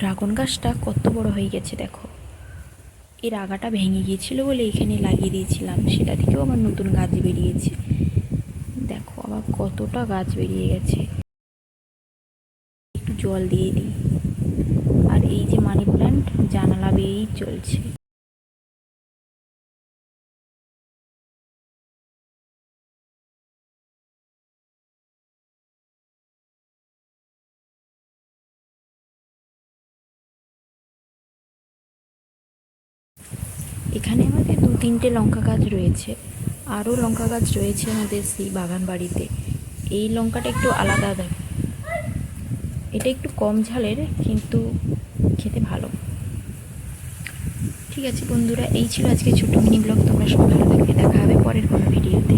Dragon গাছটা কত বড় হয়ে গেছে দেখো। এর আগাটা ভেঙে গিয়েছিল বলে এখানে লাগিয়ে দিয়েছিলাম, সেটা থেকেও আমার নতুন গাছ বেরিয়েছে। দেখো আবার কতটা গাছ বেরিয়ে গেছে। একটু জল দিয়ে দিই। আর এই যে মানি প্ল্যান্ট জানালা বেয়েই চলছে। এখানে আমাদের 2-3টে লঙ্কা গাছ রয়েছে, আরও লঙ্কা গাছ রয়েছে আমাদের সেই বাগান বাড়িতে। এই লঙ্কাটা একটু আলাদা দেখো, এটা একটু কম ঝালের কিন্তু খেতে ভালো। ঠিক আছে বন্ধুরা, এই ছিল আজকে ছোটো মিনি ব্লগ। তোমরা সবাই ভালো থাকবে, দেখা হবে পরের কোনো ভিডিওতে।